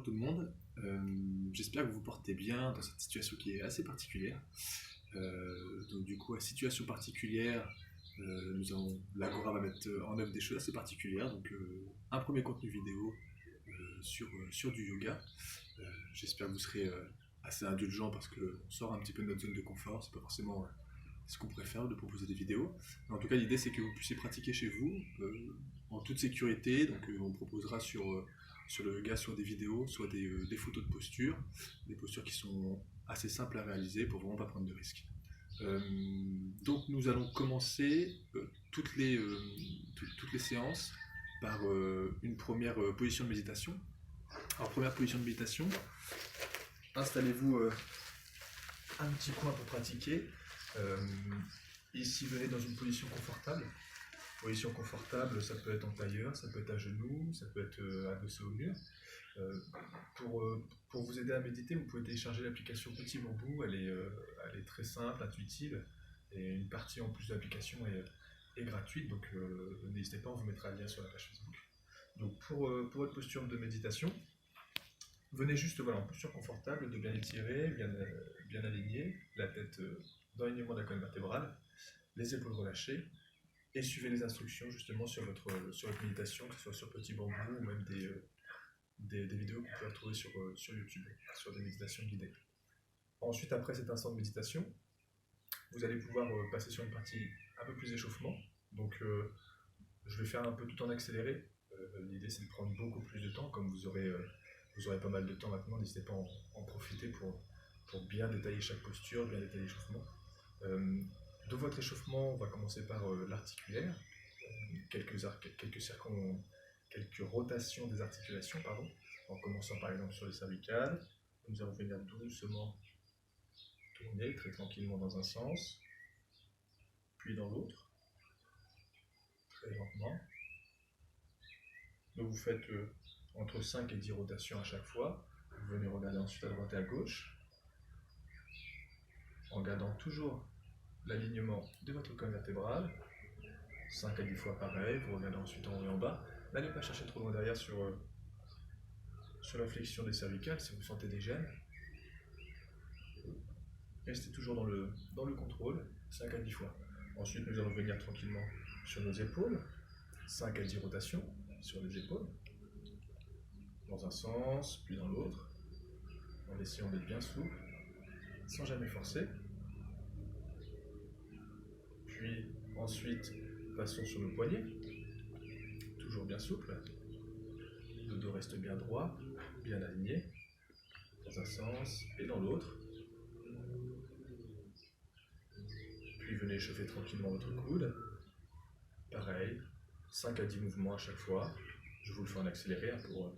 tout le monde. J'espère que vous vous portez bien dans cette situation qui est assez particulière. Donc du coup, à situation particulière, l'Agora va mettre en œuvre des choses assez particulières. Donc un premier contenu vidéo sur du yoga. J'espère que vous serez assez indulgents parce qu'on sort un petit peu de notre zone de confort. C'est pas forcément ce qu'on préfère de proposer des vidéos. Mais en tout cas, l'idée c'est que vous puissiez pratiquer chez vous en toute sécurité. Donc on proposera sur le yoga soit des vidéos, soit des photos de posture, des postures qui sont assez simples à réaliser pour vraiment pas prendre de risques. Donc nous allons commencer toutes les séances par une première position de méditation. Alors première position de méditation, installez-vous un petit coin pour pratiquer. Ici venez dans une position confortable. Position confortable, ça peut être en tailleur, ça peut être à genoux, ça peut être adossé au mur. Pour vous aider à méditer, vous pouvez télécharger l'application Petit Bambou, elle est très simple, intuitive, et une partie en plus de l'application est gratuite, donc n'hésitez pas, on vous mettra le lien sur la page Facebook. Donc pour votre posture de méditation, venez juste en posture confortable, de bien étirer, bien aligné, la tête dans l'alignement de la colonne vertébrale, les épaules relâchées, et suivez les instructions justement sur votre méditation, que ce soit sur Petit Bambou ou même des vidéos que vous pouvez retrouver sur YouTube, sur des méditations guidées. Ensuite, après cet instant de méditation, vous allez pouvoir passer sur une partie un peu plus échauffement. Donc je vais faire un peu tout en accéléré. L'idée c'est de prendre beaucoup plus de temps, comme vous aurez pas mal de temps maintenant, n'hésitez pas à en profiter pour bien détailler chaque posture, bien détailler l'échauffement. De votre échauffement, on va commencer par l'articulaire, quelques rotations des articulations, en commençant par exemple sur les cervicales. Nous allons venir doucement tourner très tranquillement dans un sens, puis dans l'autre, très lentement. Donc vous faites entre 5 et 10 rotations à chaque fois. Vous venez regarder ensuite à droite et à gauche, en gardant toujours l'alignement de votre colonne vertébrale, 5 à 10 fois pareil, vous regardez ensuite en haut et en bas. N'allez pas chercher trop loin derrière sur la flexion des cervicales si vous sentez des gênes. Restez toujours dans le contrôle, 5 à 10 fois. Ensuite, nous allons venir tranquillement sur nos épaules, 5 à 10 rotations sur les épaules, dans un sens, puis dans l'autre, en essayant d'être bien souple, sans jamais forcer. Puis ensuite, passons sur nos poignets, toujours bien souple. Le dos reste bien droit, bien aligné, dans un sens et dans l'autre. Puis venez échauffer tranquillement votre coude. Pareil, 5 à 10 mouvements à chaque fois. Je vous le fais en accéléré pour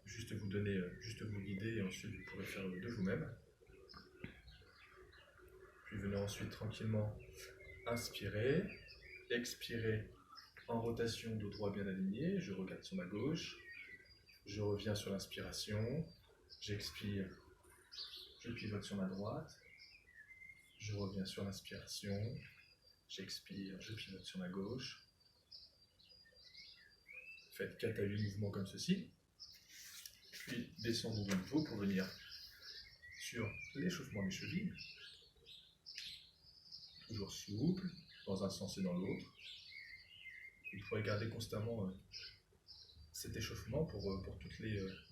juste vous guider et ensuite vous pourrez faire de vous-même. Puis venez ensuite tranquillement inspirer, expirer en rotation, dos droit bien aligné. Je regarde sur ma gauche, je reviens sur l'inspiration, j'expire, je pivote sur ma droite, je reviens sur l'inspiration, j'expire, je pivote sur ma gauche. Faites 4 à 8 mouvements comme ceci, puis descendons de nouveau pour venir sur l'échauffement des chevilles, toujours souple, dans un sens et dans l'autre. Vous pourrez garder constamment cet échauffement pour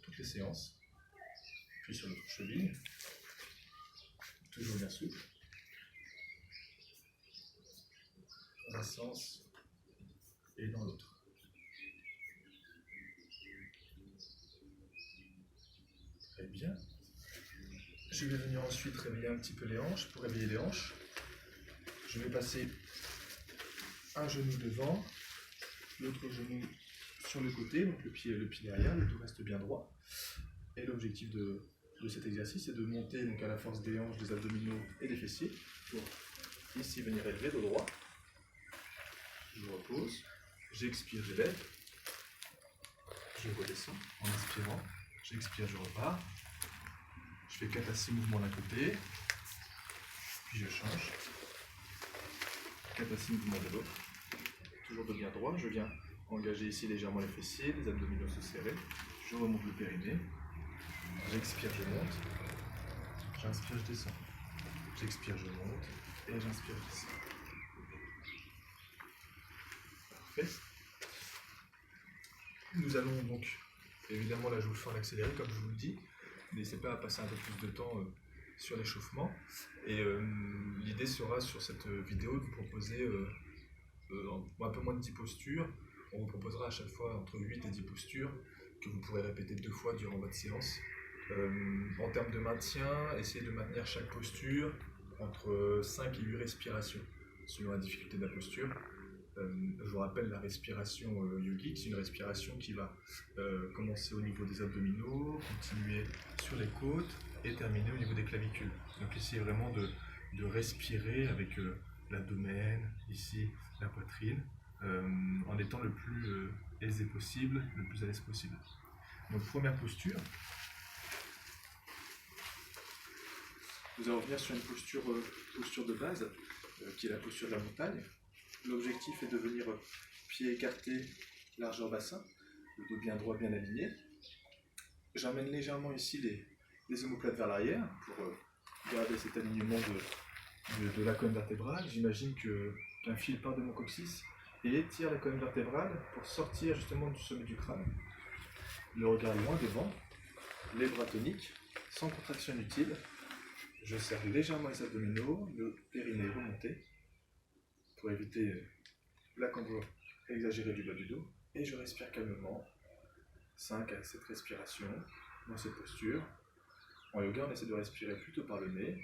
toutes les séances. Puis sur l'autre cheville, toujours bien souple, dans un sens et dans l'autre. Très bien. Je vais venir ensuite réveiller un petit peu les hanches. Pour réveiller les hanches, je vais passer un genou devant, l'autre genou sur le côté, donc le pied derrière, le tout reste bien droit. Et l'objectif de cet exercice est de monter donc à la force des hanches, des abdominaux et des fessiers pour ici venir élever dos droit. Je repose, j'expire, j'élève, je redescends en inspirant, j'expire, je repars. Je fais 4 à 6 mouvements d'un côté, puis je change. 4 à 6 mouvements de l'autre. Toujours de bien droit, je viens engager ici légèrement les fessiers, les abdominaux se serrer. je remonte le périnée, j'expire, je monte, j'inspire, je descends, j'expire, je monte, et j'inspire, je descends. Parfait. Nous allons donc, évidemment là je vous le fais en accéléré comme je vous le dis, n'hésitez pas à passer un peu plus de temps sur l'échauffement, et l'idée sera sur cette vidéo de vous proposer un peu moins de 10 postures. On vous proposera à chaque fois entre 8 et 10 postures que vous pourrez répéter 2 fois durant votre séance. En termes de maintien, essayez de maintenir chaque posture entre 5 et 8 respirations selon la difficulté de la posture. Je vous rappelle la respiration yogique, c'est une respiration qui va commencer au niveau des abdominaux, continuer sur les côtes et terminer au niveau des clavicules. Donc essayez vraiment de respirer avec l'abdomen, ici la poitrine, en étant le plus aisé possible, le plus à l'aise possible. Donc première posture. Nous allons revenir sur une posture de base, qui est la posture de la montagne. L'objectif est de venir pied écarté, largeur bassin, le dos bien droit, bien aligné. J'emmène légèrement ici les omoplates vers l'arrière pour garder cet alignement de la colonne vertébrale. J'imagine qu'un fil part de mon coccyx et étire la colonne vertébrale pour sortir justement du sommet du crâne. Le regard loin devant, les bras toniques, sans contraction inutile. Je serre légèrement les abdominaux, le périnée remonté pour éviter la cambrure exagérée du bas du dos. Et je respire calmement, 5 à 7 respirations dans cette posture. En yoga, on essaie de respirer plutôt par le nez.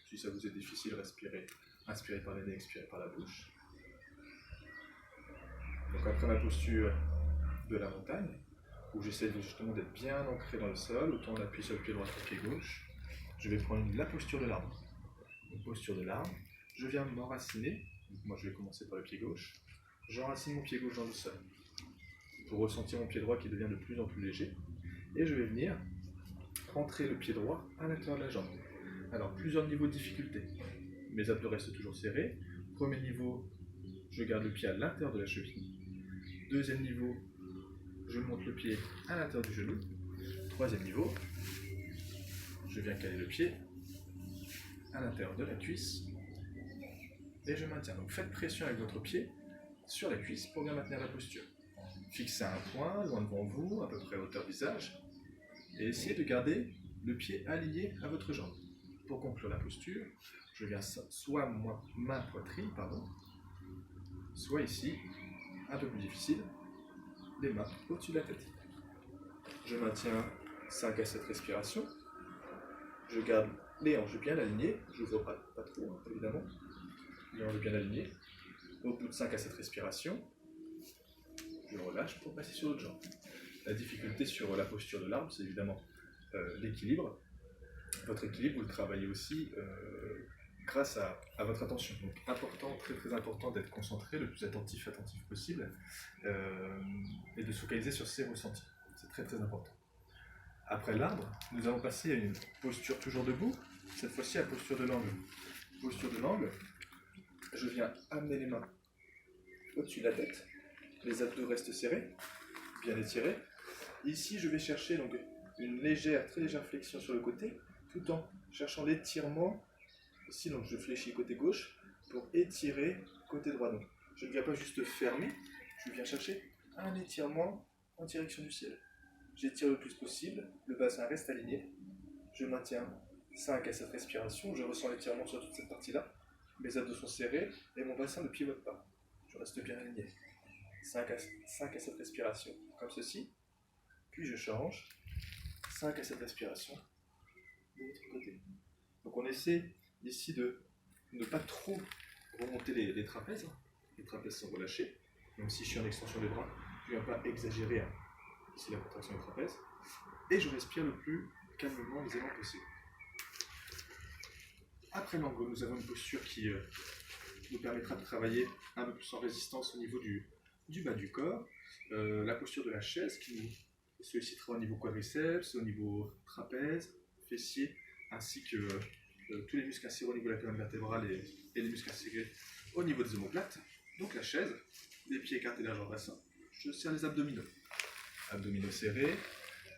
Si ça vous est difficile, inspirez par le nez, expirez par la bouche. Donc après ma posture de la montagne, où j'essaie justement d'être bien ancré dans le sol, autant on appuie sur le pied droit que le pied gauche, je vais prendre la posture de l'arbre. Une posture de l'arbre, je viens m'enraciner, moi je vais commencer par le pied gauche, j'enracine mon pied gauche dans le sol, pour ressentir mon pied droit qui devient de plus en plus léger, et je vais venir rentrer le pied droit à l'intérieur de la jambe. Alors plusieurs niveaux de difficulté, mes abdos restent toujours serrés. Premier niveau, je garde le pied à l'intérieur de la cheville. Deuxième niveau, je monte le pied à l'intérieur du genou. Troisième niveau, je viens caler le pied à l'intérieur de la cuisse et je maintiens. Donc faites pression avec votre pied sur la cuisse pour bien maintenir la posture. Fixez un point loin devant vous, à peu près à hauteur visage, et essayez de garder le pied aligné à votre jambe. Pour conclure la posture, je viens soit main poitrine, soit ici, un peu plus difficile, les mains au-dessus de la tête. Je maintiens 5 à 7 respirations. Je garde les hanches bien alignées. Je n'ouvre pas trop, évidemment. Les hanches bien alignées. Au bout de 5 à 7 respirations, je relâche pour passer sur l'autre jambe. La difficulté sur la posture de l'arbre, c'est évidemment l'équilibre. Votre équilibre, vous le travaillez aussi grâce à votre attention. Donc important, très très important d'être concentré, le plus attentif possible, et de se focaliser sur ses ressentis. C'est très très important. Après l'arbre, nous allons passer à une posture toujours debout, cette fois-ci à la posture de l'angle. Posture de l'angle, je viens amener les mains au-dessus de la tête, les abdos restent serrés, bien étirés. Ici, je vais chercher donc une très légère flexion sur le côté, tout en cherchant l'étirement. Ici, donc, je fléchis côté gauche pour étirer côté droit. Donc, je ne viens pas juste fermer, je viens chercher un étirement en direction du ciel. J'étire le plus possible, le bassin reste aligné. Je maintiens 5 à 7 respirations, je ressens l'étirement sur toute cette partie-là. Mes abdos sont serrés et mon bassin ne pivote pas. Je reste bien aligné. 5 à 7 respirations, comme ceci. Puis je change. 5 à 7 respirations de l'autre côté. Donc on essaie ici de ne pas trop remonter les trapèzes. Les trapèzes sont relâchés. Même si je suis en extension des bras, je ne viens pas exagérer ici la contraction des trapèzes. Et je respire le plus calmement, aisément possible. Après l'angle, nous avons une posture qui nous permettra de travailler un peu plus en résistance au niveau du bas du corps. La posture de la chaise qui nous sollicitera au niveau quadriceps, au niveau trapèze, fessier, ainsi que tous les muscles insérés au niveau de la colonne vertébrale et les muscles insérés au niveau des omoplates. Donc la chaise, les pieds écartés largeur bassin, je serre les abdominaux. abdominaux serrés,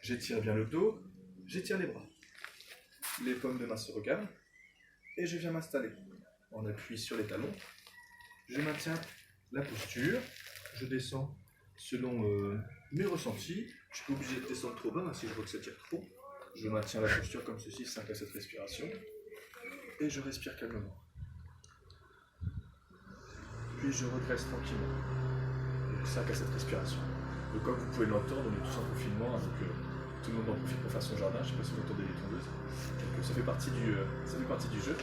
j'étire bien le dos, j'étire les bras. Les paumes de main se regardent et je viens m'installer. On appuie sur les talons, je maintiens la posture, je descends selon mes ressentis. Je suis pas obligé de descendre trop bas hein, si je vois que ça tire trop. Je maintiens la posture comme ceci, 5 à 7 respirations, et je respire calmement. Puis je redresse tranquillement. Donc 5 à 7 respirations. Donc comme vous pouvez l'entendre, on est tous en confinement, hein, donc tout le monde en profite pour faire son jardin. Je ne sais pas si vous entendez les tondeuses. Donc ça fait partie du jeu.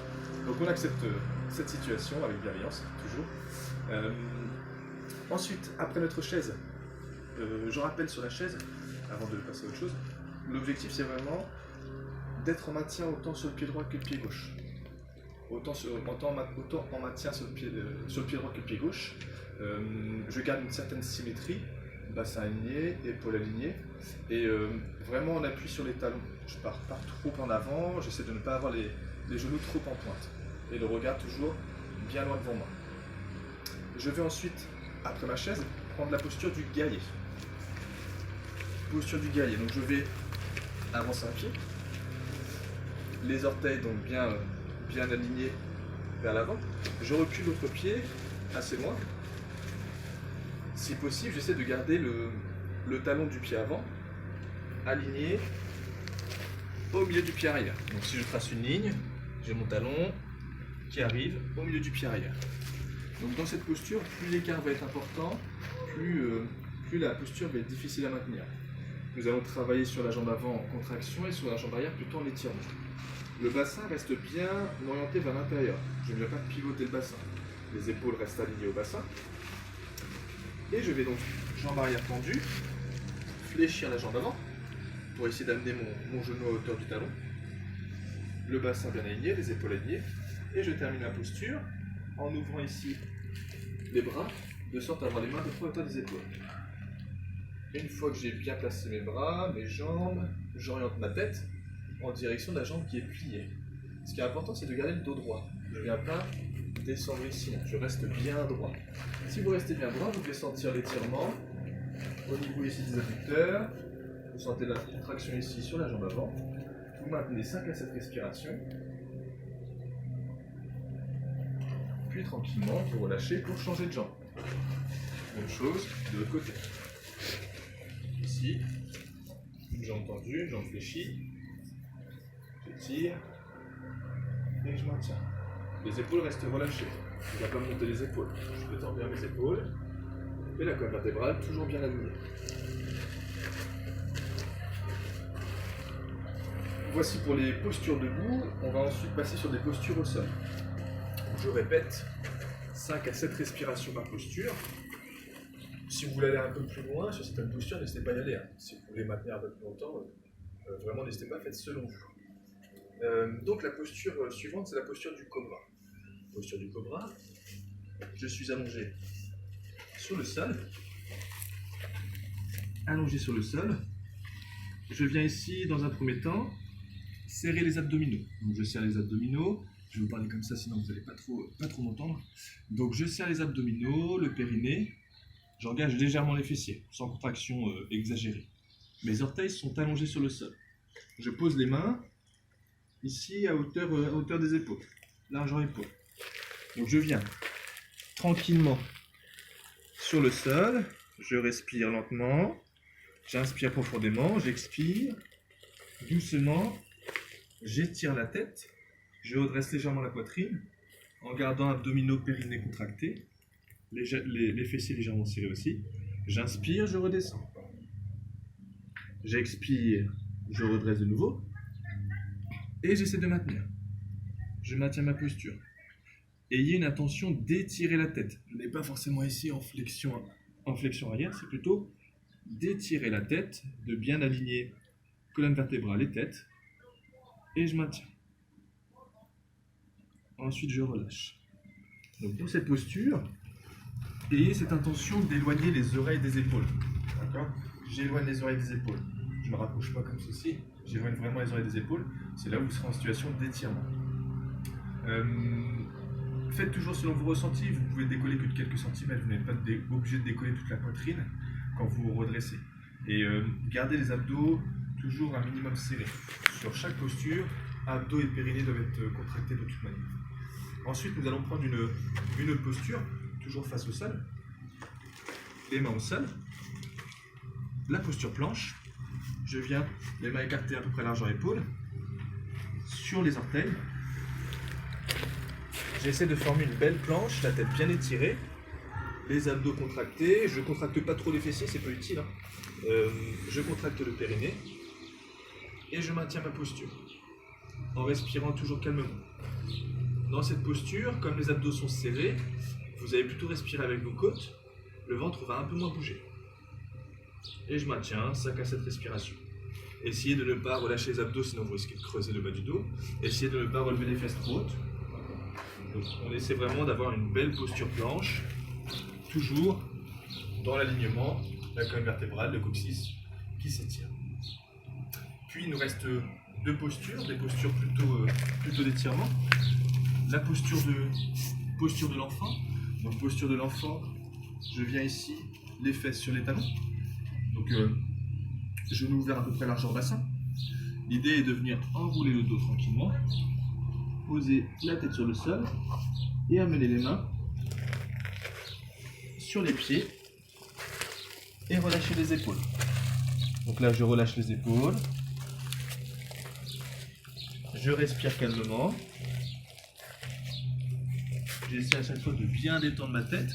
Donc on accepte cette situation avec bienveillance, toujours. Ensuite, après notre chaise, je rappelle sur la chaise, avant de passer à autre chose, l'objectif c'est vraiment d'être en maintien autant sur le pied droit que le pied gauche. Autant en maintien sur le pied droit que le pied gauche. Je garde une certaine symétrie, bassin aligné, épaules alignées, et vraiment on appuie sur les talons. Je pars pas trop en avant, j'essaie de ne pas avoir les genoux trop en pointe, et le regard toujours bien loin devant moi. Je vais ensuite, après ma chaise, prendre la posture du guerrier. Posture du guerrier, donc je vais avancer un pied, les orteils donc bien alignés vers l'avant, je recule l'autre pied assez loin. Si possible, j'essaie de garder le talon du pied avant aligné au milieu du pied arrière. Donc si je trace une ligne, j'ai mon talon qui arrive au milieu du pied arrière. Donc dans cette posture, plus l'écart va être important, plus la posture va être difficile à maintenir. Nous allons travailler sur la jambe avant en contraction et sur la jambe arrière plutôt en étirement. Le bassin reste bien orienté vers l'intérieur. Je ne vais pas pivoter le bassin. Les épaules restent alignées au bassin. Et je vais donc, jambe arrière tendue, fléchir la jambe avant pour essayer d'amener mon genou à hauteur du talon. Le bassin bien aligné, les épaules alignées. Et je termine la posture en ouvrant ici les bras, de sorte à avoir les mains de près à hauteur des épaules. Une fois que j'ai bien placé mes bras, mes jambes, j'oriente ma tête en direction de la jambe qui est pliée. Ce qui est important, c'est de garder le dos droit. Je ne viens pas descendre ici, je reste bien droit. Si vous restez bien droit, vous pouvez sentir l'étirement au niveau ici des adducteurs. Vous sentez la traction ici sur la jambe avant. Vous maintenez 5 à 7 respirations. Puis tranquillement, vous relâchez pour changer de jambe. Même chose de l'autre côté. Ici, une jambe tendue, une jambe fléchie. J'étire et je maintiens. Les épaules restent relâchées. Je ne vais pas monter les épaules. Je peux tendre bien mes épaules. Et la colonne vertébrale toujours bien alignée. Voici pour les postures debout. On va ensuite passer sur des postures au sol. Je répète, 5 à 7 respirations par posture. Si vous voulez aller un peu plus loin sur certaines postures, n'hésitez pas à y aller. Hein. Si vous voulez maintenir un peu plus longtemps, vraiment n'hésitez pas, faites selon vous. Donc la posture suivante, c'est la posture du cobra. Posture du cobra, je suis allongé sur le sol. Allongé sur le sol. Je viens ici, dans un premier temps, serrer les abdominaux. Donc je serre les abdominaux. Je vais vous parler comme ça, sinon vous n'allez pas trop m'entendre. Donc je serre les abdominaux, le périnée. J'engage légèrement les fessiers, sans contraction exagérée. Mes orteils sont allongés sur le sol. Je pose les mains ici à hauteur des épaules, largeur épaule. Donc je viens tranquillement sur le sol, je respire lentement, j'inspire profondément, j'expire doucement, j'étire la tête, je redresse légèrement la poitrine en gardant abdominaux périnée contractés, les fessiers légèrement serrés aussi. J'inspire, je redescends. J'expire, je redresse de nouveau. Et j'essaie de maintenir. Je maintiens ma posture. Ayez une intention d'étirer la tête. Je n'ai pas forcément ici en flexion arrière, c'est plutôt d'étirer la tête, de bien aligner colonne vertébrale et tête. Et je maintiens. Ensuite, je relâche. Donc, pour cette posture, ayez cette intention d'éloigner les oreilles des épaules. D'accord ? J'éloigne les oreilles des épaules. Je ne me rapproche pas comme ceci. J'éloigne vraiment les oreilles des épaules. C'est là où vous serez en situation d'étirement. Faites toujours selon vos ressentis. Vous pouvez décoller que de quelques centimètres. Vous n'êtes pas obligé de décoller toute la poitrine quand vous vous redressez. Et gardez les abdos toujours un minimum serrés. Sur chaque posture, abdos et périnée doivent être contractés de toute manière. Ensuite, nous allons prendre une autre posture, toujours face au sol. Les mains au sol. La posture planche. Je viens, les mains écartées à peu près largeur épaule. Sur les orteils. J'essaie de former une belle planche, la tête bien étirée. Les abdos contractés. Je ne contracte pas trop les fessiers, c'est pas utile. Je contracte le périnée. Et je maintiens ma posture. En respirant toujours calmement. Dans cette posture, comme les abdos sont serrés, vous allez plutôt respirer avec vos côtes. Le ventre va un peu moins bouger. Et je maintiens 5 à 7 respirations. Essayez de ne pas relâcher les abdos, sinon vous risquez de creuser le bas du dos. Essayez de ne pas relever les fesses trop hautes. Donc, on essaie vraiment d'avoir une belle posture planche, toujours dans l'alignement, la colonne vertébrale, le coccyx qui s'étire. Puis il nous reste deux postures, des postures plutôt d'étirement. La posture de l'enfant. Donc posture de l'enfant, je viens ici, les fesses sur les talons. Donc genoux ouverts à peu près largeur bassin. L'idée est de venir enrouler le dos tranquillement, poser la tête sur le sol et amener les mains sur les pieds et relâcher les épaules. Donc là je relâche les épaules, je respire calmement. J'essaie à chaque fois de bien détendre ma tête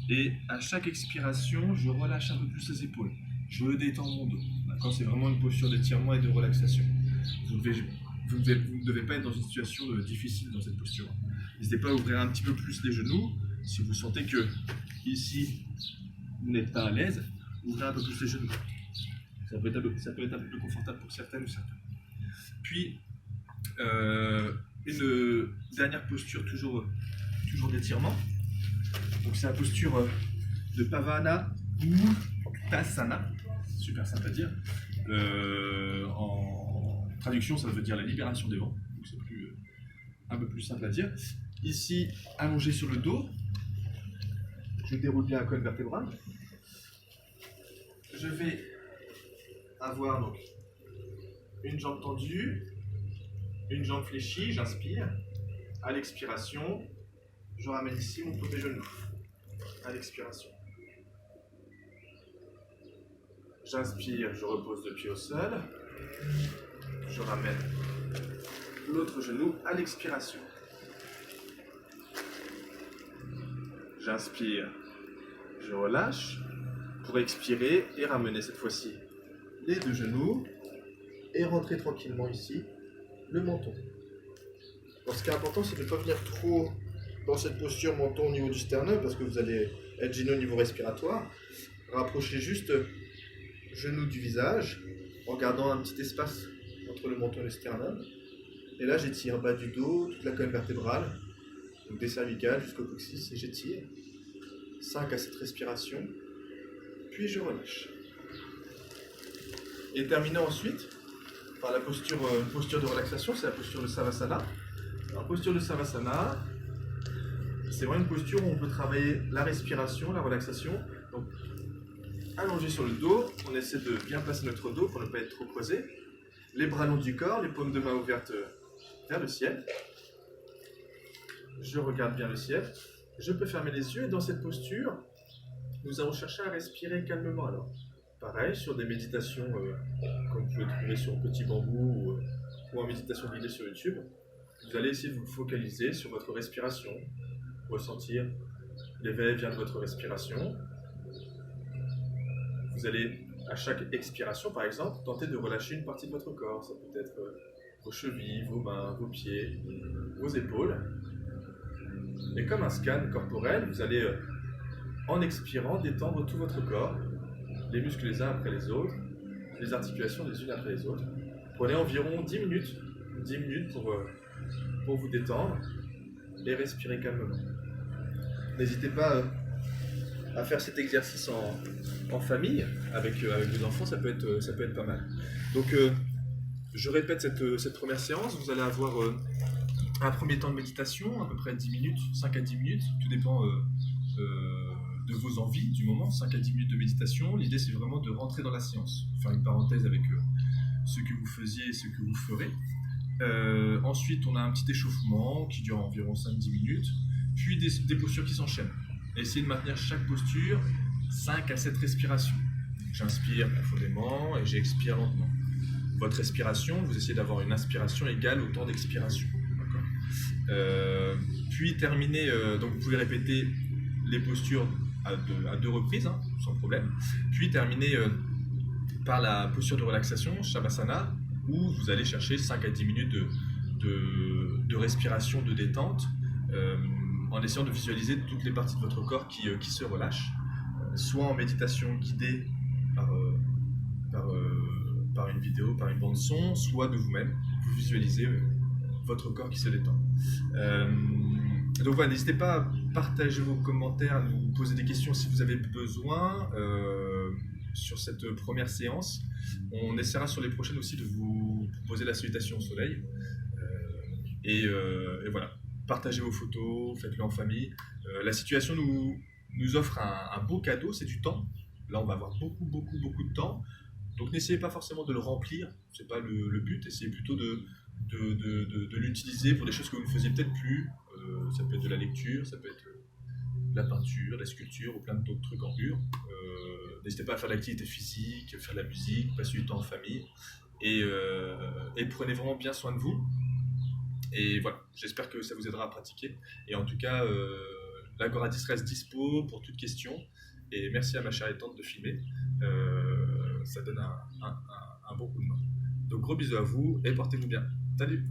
et à chaque expiration, je relâche un peu plus les épaules. Je détends mon dos. D'accord, c'est vraiment une posture d'étirement et de relaxation. Vous ne devez pas être dans une situation difficile dans cette posture. N'hésitez pas à ouvrir un petit peu plus les genoux. Si vous sentez que ici, vous n'êtes pas à l'aise, ouvrez un peu plus les genoux. Ça peut être un peu plus confortable pour certaines ou certains. Puis, une dernière posture toujours d'étirement. Donc c'est la posture de Pavana Uttanasana, super simple à dire. En traduction, ça veut dire la libération des vents. Donc c'est un peu plus simple à dire. Ici, allongé sur le dos, je déroule bien la colonne vertébrale. Je vais avoir donc une jambe tendue, une jambe fléchie, j'inspire. À l'expiration, je ramène ici mon protège-genou. À l'expiration. J'inspire, je repose le pied au sol. Je ramène l'autre genou à l'expiration. J'inspire, je relâche pour expirer et ramener cette fois-ci les deux genoux et rentrer tranquillement ici le menton. Alors, ce qui est important, c'est de ne pas venir trop dans cette posture menton au niveau du sternum parce que vous allez être gêné au niveau respiratoire. Rapprochez juste genou du visage en gardant un petit espace entre le menton et le sternum. Et là, j'étire bas du dos, toute la colonne vertébrale, donc des cervicales jusqu'au coccyx, et j'étire 5 à 7 respirations, puis je relâche. Et terminons ensuite par la posture, une posture de relaxation, c'est la posture de Savasana. Alors, posture de Savasana, c'est vraiment une posture où on peut travailler la respiration, la relaxation. Donc, allongé sur le dos, on essaie de bien placer notre dos pour ne pas être trop croisé. Les bras longs du corps, les paumes de main ouvertes vers le ciel. Je regarde bien le ciel. Je peux fermer les yeux et dans cette posture, nous allons chercher à respirer calmement. Alors, pareil, sur des méditations comme vous pouvez trouver sur Petit Bambou ou en méditation guidée sur YouTube, vous allez essayer de vous focaliser sur votre respiration, ressentir l'éveil vient de votre respiration. Vous allez, à chaque expiration par exemple, tenter de relâcher une partie de votre corps. Ça peut être vos chevilles, vos mains, vos pieds, vos épaules. Et comme un scan corporel, vous allez, en expirant, détendre tout votre corps, les muscles les uns après les autres, les articulations les unes après les autres. Prenez environ 10 minutes pour vous détendre et respirer calmement. N'hésitez pas à faire cet exercice en famille, avec vos enfants, ça peut être pas mal. Donc, je répète cette première séance, vous allez avoir un premier temps de méditation, à peu près 10 minutes, 5 à 10 minutes, tout dépend de vos envies du moment, 5 à 10 minutes de méditation. L'idée, c'est vraiment de rentrer dans la séance, faire une parenthèse avec ce que vous faisiez et ce que vous ferez. Ensuite, on a un petit échauffement qui dure environ 5-10 minutes, puis des postures qui s'enchaînent. Essayez de maintenir chaque posture 5 à 7 respirations. J'inspire profondément et j'expire lentement. Votre respiration, vous essayez d'avoir une inspiration égale au temps d'expiration. Puis terminer, donc vous pouvez répéter les postures à deux reprises, hein, sans problème. Puis terminer par la posture de relaxation, Shavasana, où vous allez chercher 5 à 10 minutes de respiration, de détente, en essayant de visualiser toutes les parties de votre corps qui se relâchent, soit en méditation guidée par une vidéo, par une bande son, soit de vous-même, vous visualisez votre corps qui se détend. Donc voilà, n'hésitez pas à partager vos commentaires, à nous poser des questions si vous avez besoin sur cette première séance. On essaiera sur les prochaines aussi de vous poser la salutation au soleil. Et voilà, partagez vos photos, faites-le en famille. La situation nous offre un beau cadeau, c'est du temps. Là, on va avoir beaucoup de temps. Donc n'essayez pas forcément de le remplir, c'est pas le but. Essayez plutôt de l'utiliser pour des choses que vous ne faisiez peut-être plus. Ça peut être de la lecture, ça peut être de la peinture, de la sculpture ou plein d'autres trucs en dur. N'hésitez pas à faire de l'activité physique, faire de la musique, passer du temps en famille. Et prenez vraiment bien soin de vous. Et voilà, j'espère que ça vous aidera à pratiquer. Et en tout cas, l'Agora 10 reste dispo pour toute question. Et merci à ma chère tante de filmer. Ça donne un bon coup de main. Donc gros bisous à vous et portez-vous bien. Salut!